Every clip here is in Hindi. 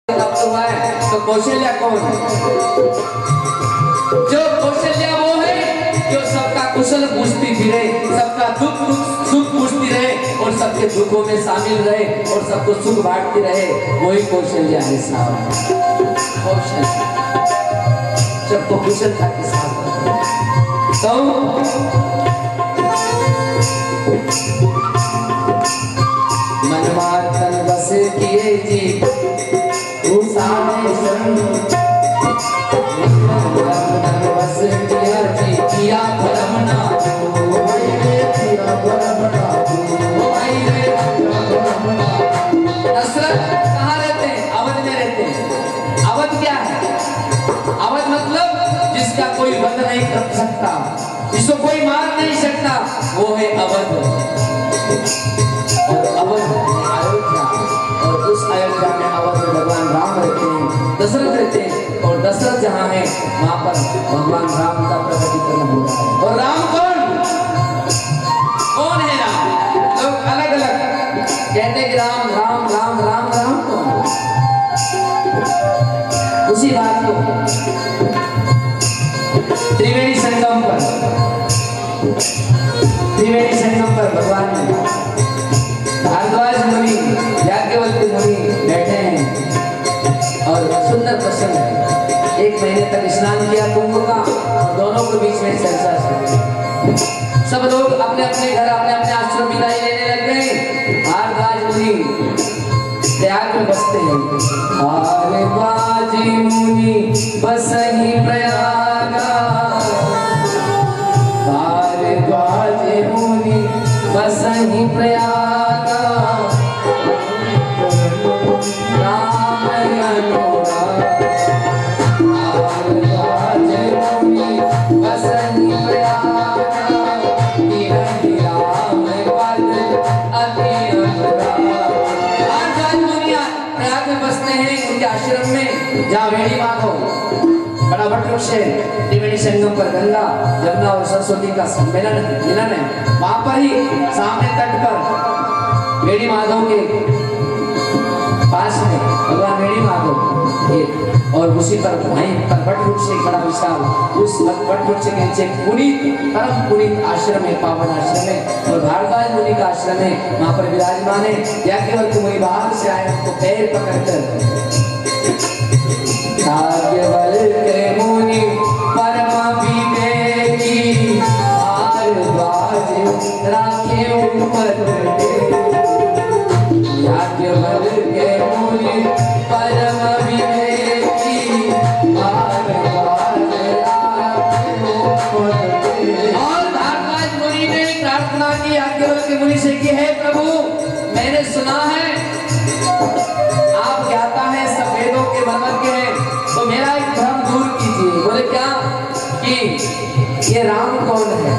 प्राप्त हुआ है। तो कौशल्या कौन है? जो कौशल्या वो है जो सबका कुशल पूछती फिरे, सबका दुख सुख पूछती रहे और सबके दुखों में शामिल रहे और सबको सुख बांटती रहे, वही कौशल्या है साहब। कौशल्या सबको कुशलता के साथ तो मनमार तन बस किए जी सारे संग बस किया जी किया भरमना दशरथ कहाँ रहते हैं? अवध में रहते हैं। अवध क्या है? अवध मतलब जिसका कोई वध नहीं कर सकता, जिसको कोई मार नहीं सकता, वो है अवध। और अवध अयोध्या, और उस अयोध्या में अवध में भगवान राम रहते हैं, दशरथ रहते हैं। और दशरथ जहाँ है वहाँ पर भगवान राम का प्रकटीकरण हो रहा है। और राम कौन कौन है? राम लोग अलग अलग कहते हैं कि राम राम राम राम राम कौन? उसी बात को त्रिवेणी संगम पर भगवान भारद्वाज मुनि याज्ञवल्क्य मुनि बैठे हैं और सुंदर प्रसंग है। 1 महीने तक स्नान किया कुंभ का और दोनों के बीच में चर्चा चली। सब लोग अपने अपने घर अपने अपने आश्रम विदाई लेने लग गए। भारद्वाज मुनि प्रयाग में बसते हैं। भारद्वाज मुनि बसहि प्रयागा, भारद्वाज मुनि बसहि प्रयागा, राम अनुराग। भारद्वाज मुनि बसहि प्रयागा, तिरहि राम पद अति अनुराग। भारद्वाज मुनि प्रयाग में बसते हैं उनके आश्रम में, जहाँ वेणी माधव बड़ा वट वृक्ष है। त्रिवेणी संगम पर गंगा यमुना और सरस्वती का सम्मेलन मिलन है। वहां पर ही सामने तट पर वेणी माधव के पास में भगवान वेणी माधव और उसी पर वहीं पर वट वृक्ष खड़ा विशाल, उस वट वृक्ष के नीचे पुनीत परम पुनीत आश्रम है, पावन आश्रम है और भारद्वाज मुनि का आश्रम है। वहां पर विराजमान है। याज्ञवल्क्य मुनि बाहर से आए, उनको पैर पकड़कर याज्ञवल्क्य मुनि परम विवेकी, भारद्वाज राखे ऊपर याज्ञवल्क्य मुनि परम विवेकी, भारद्वाज राखे ऊपर। और भारद्वाज मुनि ने प्रार्थना की याज्ञवल्क्य मुनि से कि हे प्रभु, मैंने सुना है आप ज्ञाता है, सब वेदों के मर्मज्ञ हैं, तो मेरा एक भ्रम दूर कीजिए। बोले क्या? कि ये राम कौन है?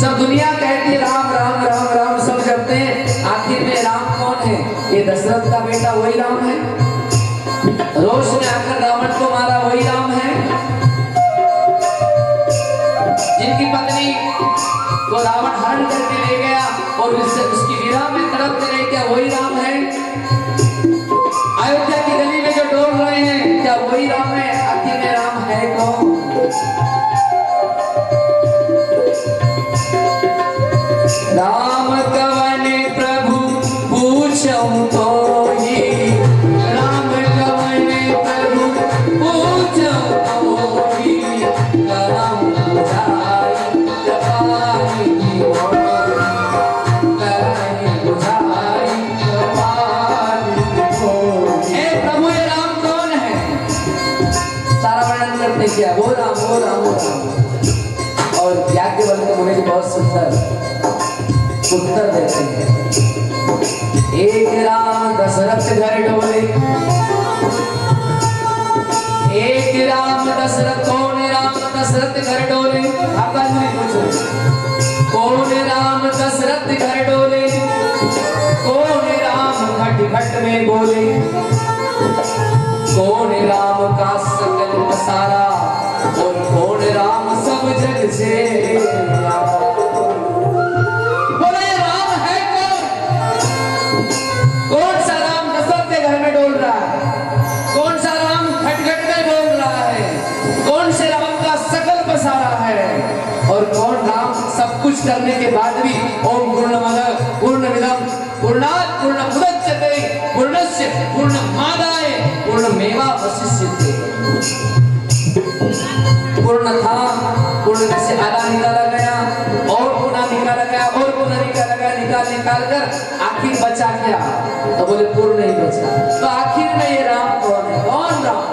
सब दुनिया कहती है राम राम राम राम, सब जपते हैं, आखिर में राम कौन है? ये दशरथ का बेटा वही राम है, रोष में आकर रावण को मारा वही राम है, जिनकी पत्नी को रावण हरण करके ले गया और उसकी विरह में तड़पते रहे, क्या वही राम है? अयोध्या की गली में जो डोल रहे हैं, क्या वही राम है? आखिर में राम है कौन? राम कवन प्रभु पूछऊं तो ही, राम कवन प्रभु पूछऊं तो ही, करम बुझाई कृपानि मोर, करम बुझाई कृपानि मोर। हे प्रभु, ये राम कौन है? सारा वर्णन करते क्या? वो राम वो राम वो राम। और याज्ञवल्क्य मुनि बहुत सुंदर उत्तर देते हैं। एक राम दशरथ घर डोले, एक राम दशरथ, कौन राम दशरथ घर डोले? आपका मुनि पूछो कौन राम दशरथ घर डोले, कौन राम घट घट में बोले, कौन राम का सकल पसारा और कौन राम सब जग से बोले राम है कौन? कौन सा राम दशरथ के घर में डोल रहा है? कुछ करने के बाद भी ओम पूर्णमद पूर्णमिदं पूर्णात् पूर्णमुदच्यते पूर्णस्य पूर्णमादाय पूर्णमेवावशिष्यते। पूर्ण था, पूर्ण में से आधा निकाला गया और पुनः निकाला गया और पुनः निकाला गया, निकाल कर आखिर बचा क्या? तो बोले पूर्ण ही बचा। तो आखिर में ये राम कौन है? कौन राम?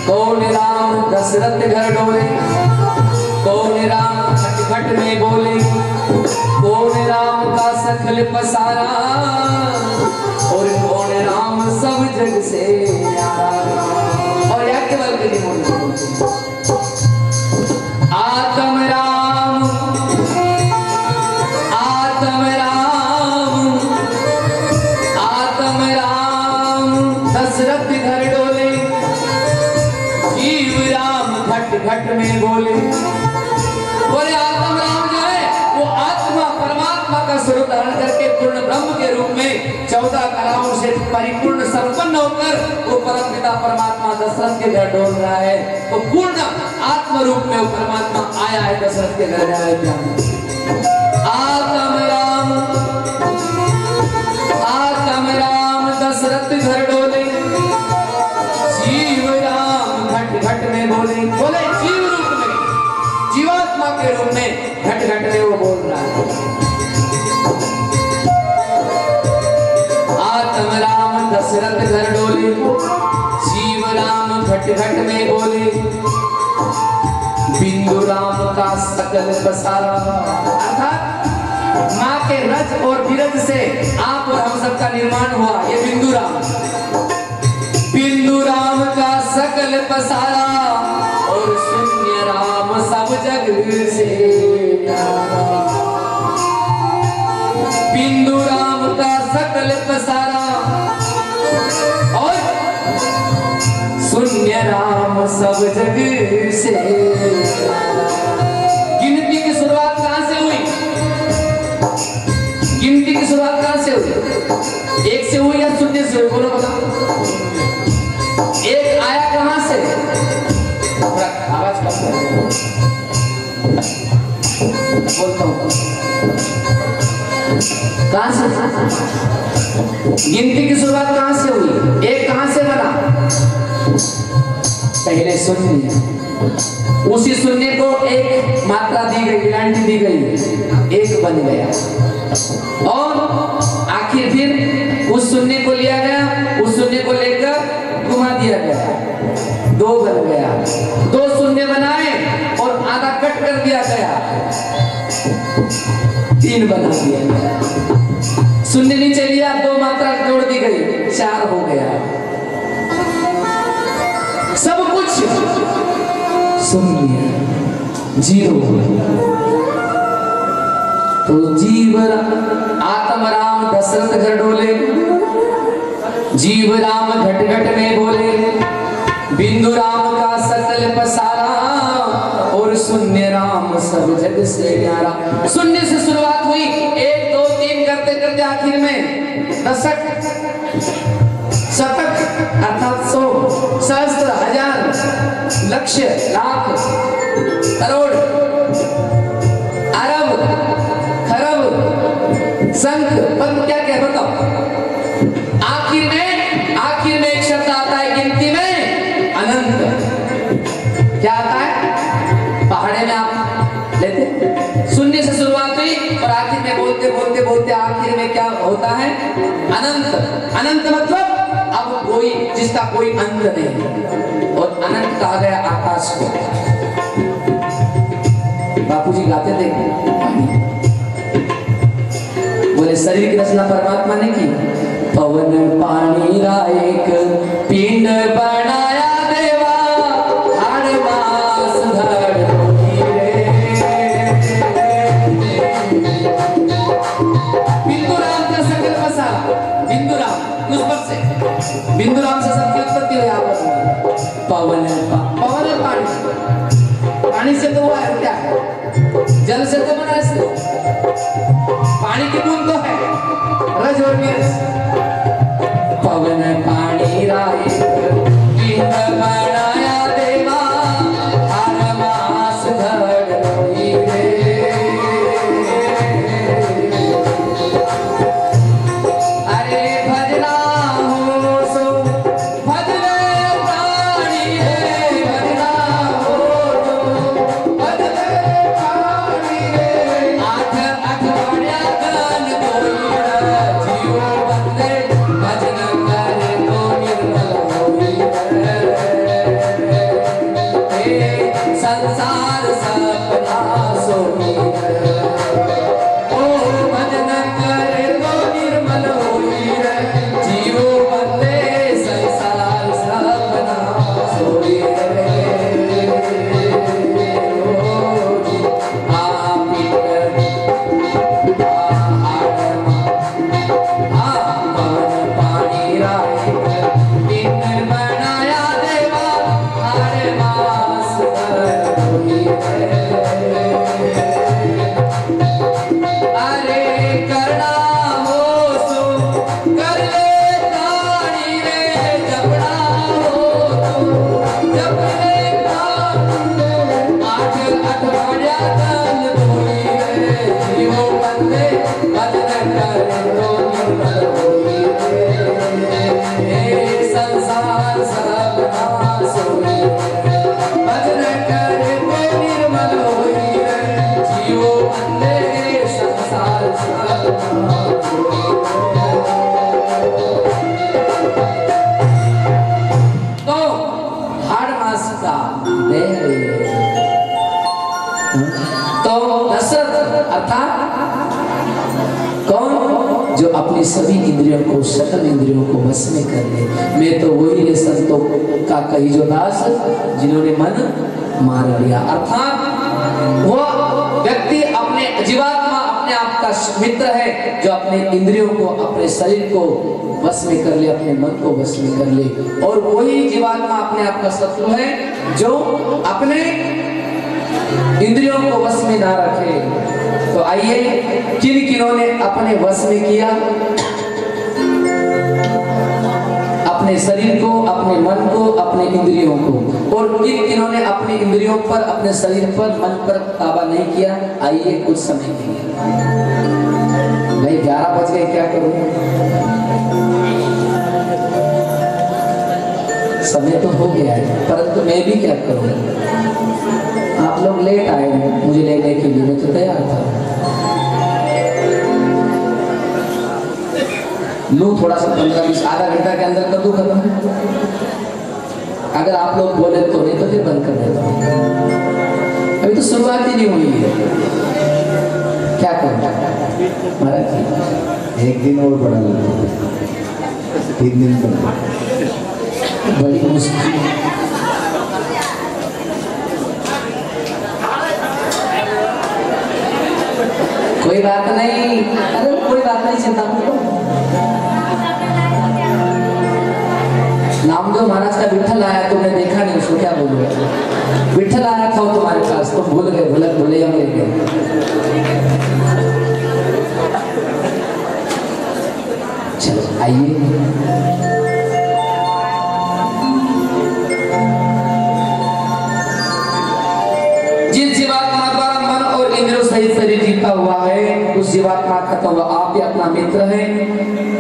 कौन राम दशरथ घर डोले, कौन राम खट खट में बोले, कौन राम का सकल पसारा, और कौन राम सब जग से न्यारा। और या केवल के लिए आत्म राम, आत्म राम, आत्म राम दशरथ घर डोले, जीव राम घट घट में बोले। बोले आत्म राम जो है वो आत्मा परमात्मा का स्वरूप धारण करके पूर्ण ब्रह्म के रूप में 14 कलाओं से परिपूर्ण संपन्न होकर वो परम पिता परमात्मा दशरथ के घर डोल रहा है। तो पूर्ण आत्म रूप में वो परमात्मा आया है दशरथ के घर अयोध्या में। आत्म राम, आत्म राम दशरथ घर डोले, जीव राम घट घट में बोले। बोले जीव रूप में, जीवात्मा के रूप में घट घट में वो बोल रहा है। आत्म राम दशरथ घर डोले, जीव राम घट घट में बोले, बिंदु राम का सकल पसारा। अर्थात माँ के रज और विरज से आप और हम सबका निर्माण हुआ, ये बिंदु राम। बिंदु राम का सकल पसारा और शून्य राम सब जग से न्यारा। बिंदु राम का सकल पसारा और शून्य राम सब जग से। गिनती की शुरुआत कहां से हुई? गिनती की शुरुआत कहां से हुई? एक से हुई या शून्य से हुई? बोलो बताओ। एक आया कहां से? आवाज कम बोलता हूं। कहां से? गिनती की शुरुआत कहां से हुई? एक कहां से बना? पहले शून्य, उसी शून्य को एक मात्रा दी गई, ग्रांटी दी गई, एक बन गया। और आखिर फिर उस शून्य को लिया गया, उस शून्य को लेकर घुमा दिया गया, दो बन गया। दो शून्य बनाए और आधा कट कर दिया गया, तीन बना दिया गया। शून्य नीचे लिया, दो मात्रा जोड़ दी गई, चार हो गया। सब कुछ शून्य, जीरो। तो जीव आत्म राम दशरथ घर डोले, जीव राम घट घट में बोले, बिंदु राम का सकल पसारा और शून्य राम सब जग से न्यारा। शून्य से शुरुआत हुई, 1 2 3 करते करते आखिर में दशक, शतक अर्थात 100, सहस्त्र, हजार, लक्ष्य, लाख, करोड़, अरब, खरब, संख, पद, क्या क्या बताओ। आखिर में एक शब्द आता है गिनती में, अनंत। क्या आता है? पहाड़े में आप लेते, शून्य से शुरुआत हुई और आखिर में बोलते बोलते बोलते आखिर में क्या होता है? अनंत। अनंत मतलब अब कोई, जिसका कोई अंत नहीं। और अनंत कहा गया आकाश को। बापूजी गाते थे, बोले शरीर की रचना परमात्मा ने की। पवन पानी का एक पिंड बनाया देवा, हाड़ मास धड़ रे। बिंदु राम का सकल पसारा, बिंदु राम उस पद से, बिंदु राम से सबकी उत्पत्ति हुई। यहाँ पर पवन, पवन और पानी, पानी से तो हुआ है, क्या है? जल से तो बना है, पानी की बूंद तो है, रज और बीज। पवन पानी राय पिंड बनाया देवा, हर मास धड़ रे। मेरा दिन बनाया देवा हर मास कोई है। अरे करना हो सो कर ले ताड़ी रे, जपना हो तो जप ले ताड़ी, आठ आठ बढ़िया तन धोई रे, जीवो बंदे बदन कर तो निर्मल होई रे, संसार सब नाश होई रे, बदन कर तो निर्मल होई रे, जीवो बंदे संसार सब नाश होई रे। तो हाड़ मास का तो दशरथ अर्थात कौन, जो अपनी सभी इंद्रियों को, सकल इंद्रियों को वश में कर ले। मैं तो वही रे संतों का कही जो दास, जिन्होंने मन मार लिया। अर्थात वो व्यक्ति अपने जीवात्मा अपने आप का मित्र है, जो अपने इंद्रियों को, अपने शरीर को वश में कर ले, अपने मन को वश में कर ले। और वही जीवात्मा अपने आप का शत्रु है, जो अपने इंद्रियों को वश में ना रखे। तो आइए किन किनों ने अपने वश में किया अपने शरीर को, अपने मन को, अपने इंद्रियों को, और किन किनों ने अपनी इंद्रियों पर, अपने शरीर पर, मन पर काबा नहीं किया। आइए कुछ समय के लिए। भाई 11 बज गए, क्या करूं? समय तो हो गया है, परंतु मैं भी क्या करूं? आप लोग लेट आए मुझे लेने के लिए, मैं तो तैयार था। लूं थोड़ा सा 15-20 आधा घंटा के अंदर कर दूं खत्म। अगर आप लोग बोले तो, नहीं तो फिर बंद कर देता हूं। अभी तो शुरुआत ही नहीं हुई है, क्या करूं महाराज? एक दिन और बढ़ा लो, 3 दिन कर, बड़ी मुश्किल। कोई बात नहीं, अरे कोई बात नहीं, चिंता मत करो। नामदेव महाराज का विठल आया, तुमने देखा नहीं, उसको क्या बोलोगे? विठल आया था तुम्हारे पास, तुम भूल गए, भूले हम ले गए। चलो आइए, जिस जीवात्मा द्वारा मन और इंद्रियों सहित शरीर जीता हुआ है, उस जीवात्मा का तो वह आप ही अपना मित्र है,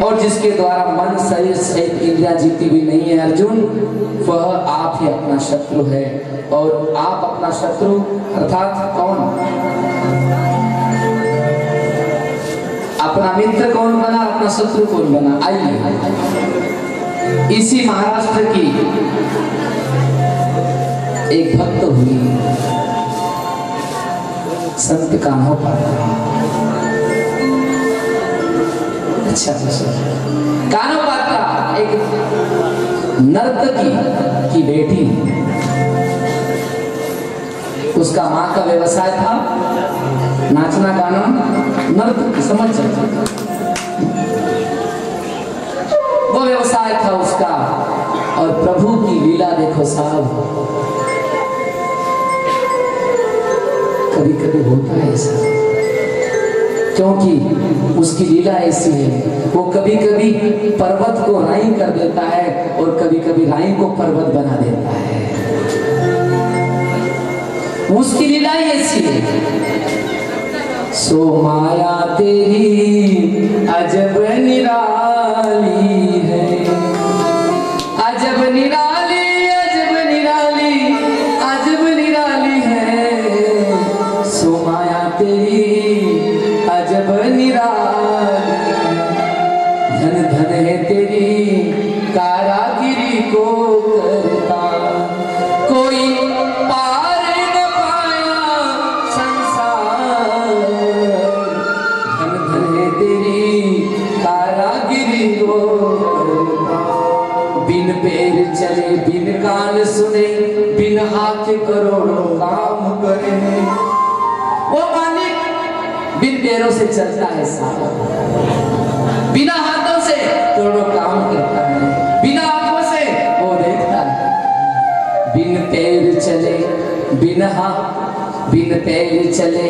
और जिसके द्वारा मन शरीर सहित इंद्रियां जीती भी नहीं है अर्जुन, वह आप ही अपना शत्रु है। और आप अपना शत्रु अर्थात कौन? अपना मित्र कौन बना, अपना शत्रु कौन बना? आइए, इसी महाराष्ट्र की एक भक्त हुई संत कान्हो पात्रा। अच्छा, कान्हो पात्रा एक नर्तकी की बेटी, उसका माँ का व्यवसाय था नाचना गाना, नर्तकी, समझ सकते, वो व्यवसाय था उसका। और प्रभु की लीला देखो साहब, कभी कभी होता है ऐसा, क्योंकि उसकी लीला ऐसी है, वो कभी कभी पर्वत को राई कर देता है, और कभी कभी राई को पर्वत बना देता है। उसकी लीला ऐसी है। सो माया तेरी अजब निराली है, अजब निराली, अजब निराली, अजब निराली है। सो माया तेरी अजब निराली, धन धन है तेरी कारागिरी को करता, कोई पार न पाया संसार। धन धन है तेरी कारागिरी को करता, बिन पैर चले, बिन कान सुने, बिन हाथ करोड़ों काम करे। वो मालिक बिन पैरों से चलता है साहब, बिना हाथों से करोड़ों काम करता है। बिन हाथ बिन पैर चले,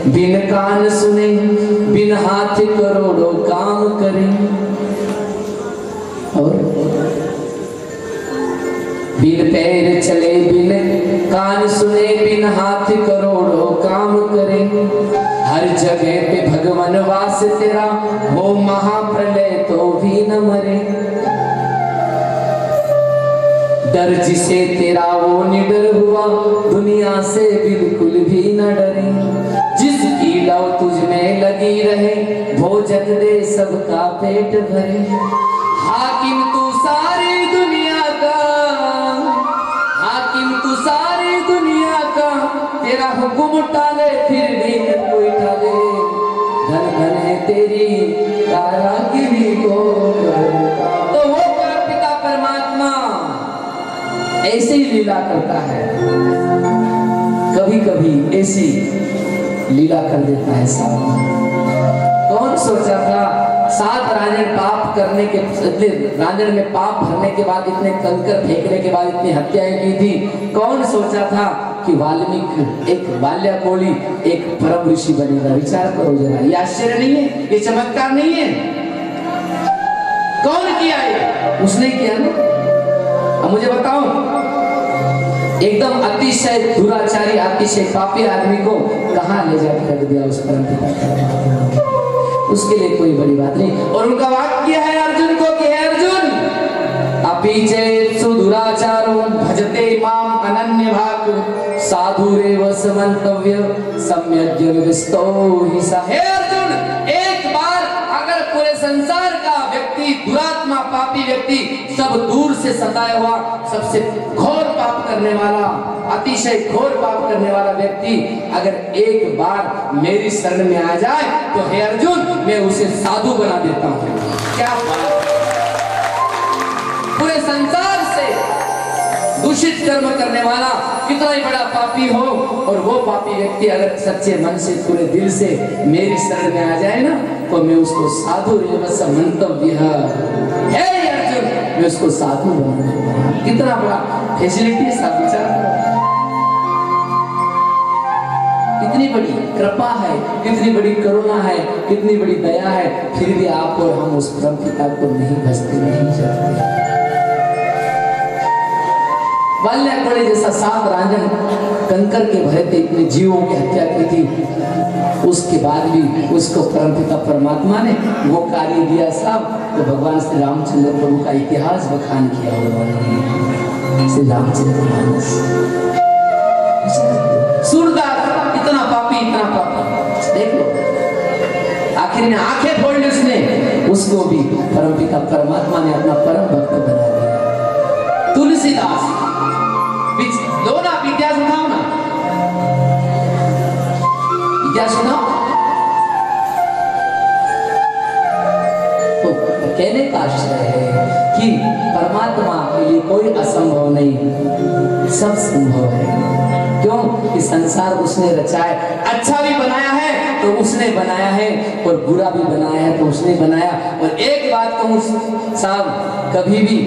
बिन कान सुने, बिन हाथ करोड़ों काम करे। और बिन पैर चले, बिन कान सुने, बिन हाथ करोड़ों काम करे। हर जगह पे भगवान वास तेरा, हो महाप्रलय तो भी न मरे। डर जिसे तेरा वो निडर हुआ, दुनिया से बिल्कुल भी न डरे। जिसकी लव तुझ में लगी रहे, भोजन दे सबका पेट भरे। हाकिम तू सारी दुनिया का, हाकिम तू सारी दुनिया का, तेरा हुक्म टाले फिर भी न कोई टाले। धन धन है तेरी कारागिरी को। तो वो पिता परमात्मा ऐसे ही लीला करता है, कभी कभी ऐसी लीला कर देता है साथ। कौन सोचा था 7 रांझण पाप करने के, इतने रांझण में पाप भरने के बाद, इतने कंकर फेंकने के बाद इतनी हत्याएं की थी। कौन सोचा था कि वाल्मीकि एक बाल्याकोली एक परम ऋषि बनेगा। विचार करो जरा, ये आश्चर्य नहीं है, ये चमत्कार नहीं है। कौन किया ये? उसने किया ना। अब मुझे बताओ, एकदम अतिशय दुराचारी, अतिशय पापी आदमी को कहां ले जाकर रख दिया उस परम पिता। उसके लिए कोई बड़ी बात नहीं। और उनका वाक्य है अर्जुन को कि हे अर्जुन, अपि चेत् सुदुराचारो भजते माम अनन्य भाग, साधुरेव समन्तव्य सम्यग् विविस्तो हि स। हे अर्जुन, एक बार अगर पूरे संसार का व्यक्ति, दुरात्मा पापी व्यक्ति, सब दूर से सताया हुआ, सबसे घोर पाप करने वाला, अतिशय घोर पाप करने वाला व्यक्ति अगर एक बार मेरी शरण में आ जाए, तो हे अर्जुन, मैं उसे साधु बना देता हूं। क्या बात! पूरे संसार से दूषित कर्म करने वाला कितना ही बड़ा पापी हो, और वो पापी व्यक्ति अगर सच्चे मन से, पूरे दिल से मेरी शरण में आ जाए ना, तो मैं उसको साधु मंतव्य है अर्जुन, मैं उसको साधु बना दूंगा। कितना बड़ा फैसिलिटी है, सब विचार करो। कितनी बड़ी कृपा है, कितनी बड़ी करुणा है, कितनी बड़ी दया है, फिर भी आप और हम उस परम पिता को नहीं भजते, नहीं चाहते। बाल्याकोली जैसा 7 रांझण कंकर के भरे थे, इतने जीवों की हत्या की थी, उसके बाद भी उसको परमपिता परमात्मा ने वो कार्य दिया साहब। तो भगवान श्री रामचंद्र प्रभु का इतिहास बखान किया उन्होंने, श्री रामचंद्र मानस। सूरदास इतना पापी, इतना पापी, देख लो आखिर में आंखें फोड़ ली उसने, उसको भी परमपिता परमात्मा ने अपना परम भक्त बना दिया। तुलसीदास, लो ना विद्या सुनाओ ना, विद्या सुनाओ। तो कहने का आशय है कि परमात्मा के लिए कोई असंभव नहीं, सब संभव है। क्यों कि संसार उसने रचा है, अच्छा भी बनाया है तो उसने बनाया है, और बुरा भी बनाया है तो उसने बनाया। और एक बात कहूं साहब, कभी भी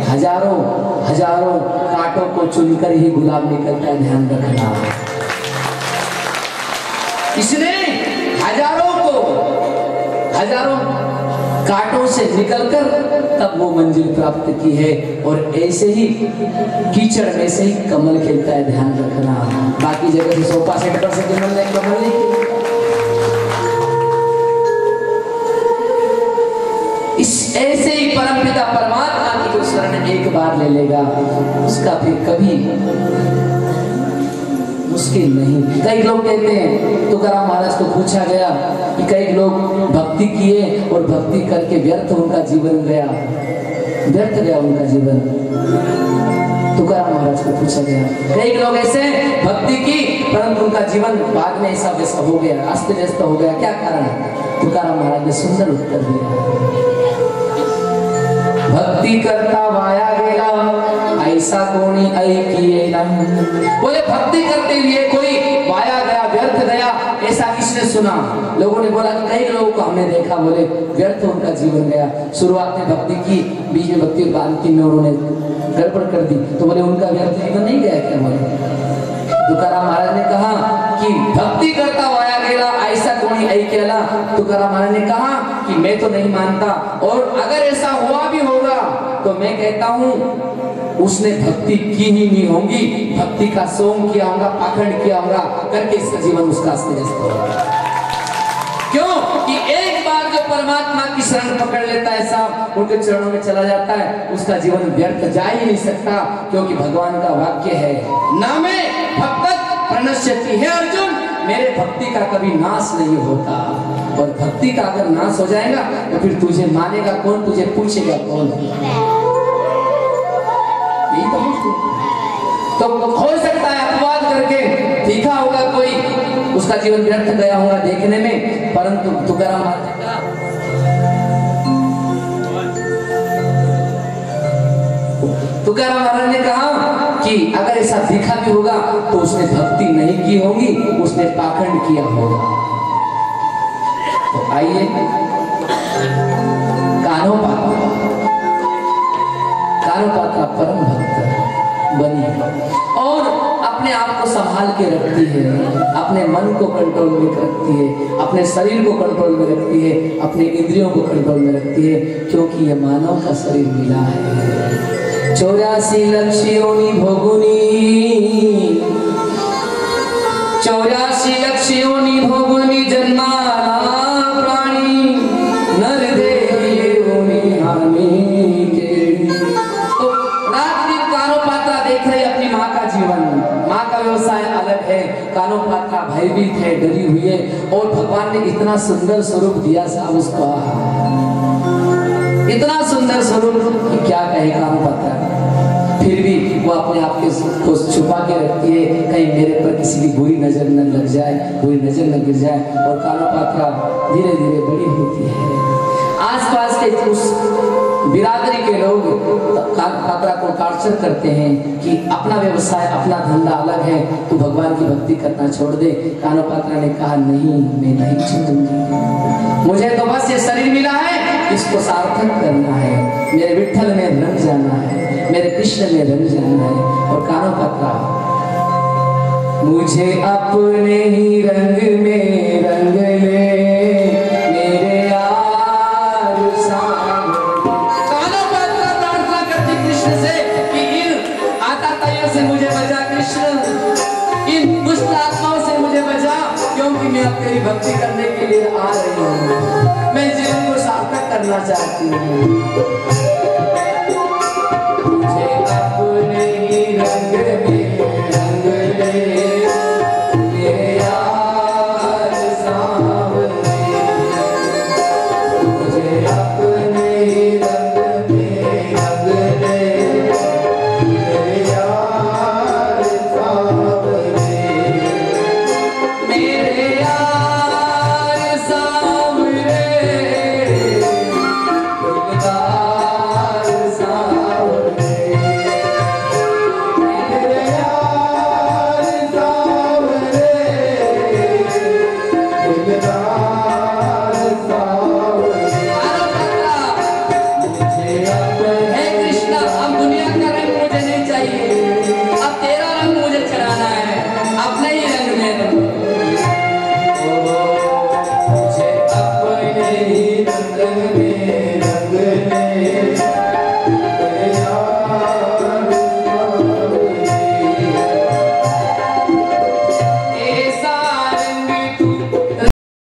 हजारों हजारों कांटों को चुनकर ही गुलाब निकलता है, ध्यान रखना। इसने हजारों कांटों से निकलकर तब वो मंजिल प्राप्त की है। और ऐसे ही कीचड़ में से ही कमल खिलता है, ध्यान रखना। बाकी जगह से सोफा सेट पर से कमल नहीं। इस ऐसे ही परमपिता परमात्मा की जो शरण एक बार ले लेगा, उसका फिर कभी मुश्किल नहीं। कई लोग कहते हैं, तुकाराम महाराज को पूछा गया कि कई लोग भक्ति किए और भक्ति करके व्यर्थ उनका जीवन गया, व्यर्थ गया उनका जीवन। तुकाराम महाराज को पूछा गया, कई लोग ऐसे भक्ति की परंतु उनका जीवन बाद में ऐसा वैसा हो गया, अस्त व्यस्त हो गया, क्या कारण है? तुकाराम महाराज ने सुंदर उत्तर दिया, भक्ति करता वाया गेला, ऐसा कोणी ऐकिए ना। बोले भक्ति करते हुए कोई वाया गया, व्यर्थ गया, ऐसा किसने सुना? लोगों ने बोला कि कई लोगों को हमने देखा, बोले व्यर्थ उनका जीवन गया। शुरुआत में भक्ति की, बीच में भक्ति और अंतिम में उन्होंने गड़बड़ कर दी, तो बोले उनका व्यर्थ जीवन नहीं गया क्या? बोले तुकाराम महाराज ने कहा कि भक्ति करता वाया गेला ऐसा कोणी ऐकेला। तुकाराम महाराज ने कहा कि मैं तो नहीं मानता, और अगर ऐसा हुआ भी होगा तो मैं कहता हूँ उसने भक्ति की ही नहीं होगी, भक्ति का सोंग किया होगा, पाखंड किया होगा, करके इसका जीवन उसका अस्त व्यस्त होगा। क्यों कि एक बार जो परमात्मा की शरण पकड़ लेता है साहब, उनके चरणों में चला जाता है, उसका जीवन व्यर्थ जा ही नहीं सकता। क्योंकि भगवान का वाक्य है, ना में भक्त प्रणश्यति। हे अर्जुन, मेरे भक्ति का कभी नाश नहीं होता, और भक्ति का अगर नाश हो जाएगा तो फिर तुझे मानेगा कौन, तुझे पूछेगा कौन। यही तो हो सकता है अपवाद करके दिखा होगा कोई, उसका जीवन व्यर्थ गया होगा देखने में, परंतु तुकाराम महाराज ने कहा कि अगर ऐसा दिखा भी होगा तो उसने भक्ति नहीं की होगी, उसने पाखंड किया होगा। तो आइए कान्हो पात्रा परम भक्त बनी और अपने आप को संभाल के रखती है, अपने मन को कंट्रोल में रखती है, अपने शरीर को कंट्रोल में रखती है, अपने इंद्रियों को कंट्रोल में रखती है, क्योंकि ये मानव का शरीर मिला है। 84 लक्ष योनि भोगुनी, 84 लक्ष योनि भोगुनी जन्माना प्राणी नर देही योनि हामी के। तो रात दिन कान्हो पात्रा देख रहे अपनी माँ का जीवन, माँ का व्यवसाय अलग है, कान्हो पात्रा भयभीत है, डरी हुई है, और भगवान ने इतना सुंदर स्वरूप दिया साहब उसका, इतना सुंदर स्वरूप कि क्या कहे कान्हो पात्रा। फिर भी वो अपने आप को छुपा के रखती है, कहीं मेरे पर किसी की बुरी नजर न लग जाए, बुरी नजर न गिर जाए, और कान्हो पात्रा धीरे धीरे बड़ी होती है। आसपास के उस बिरादरी के लोग कान्हो पात्रा को टार्चर करते हैं कि अपना व्यवसाय अपना धंधा अलग है, तू भगवान की भक्ति करना छोड़ दे। कान्हो पात्रा ने कहा नहीं, मैं नहीं छोड़ूंगी, मुझे तो बस ये शरीर मिला है, इसको सार्थक करना है, मेरे विठ्ठल में रंग जाना है, मेरे कृष्ण में रंग जाना है। और कान्हो पात्रा मुझे अपने ही रंग में रंग ले मेरे यार साहब। कान्हो पात्रा प्रार्थना करती कृष्ण से कि इन आताताइयों से मुझे बचा कृष्ण, इन दुष्ट आत्माओं से मुझे बचा, क्योंकि मैं अब तेरी भक्ति करने के लिए आ रही हूँ, मैं जीवन को सार्थक करना चाहती हूँ।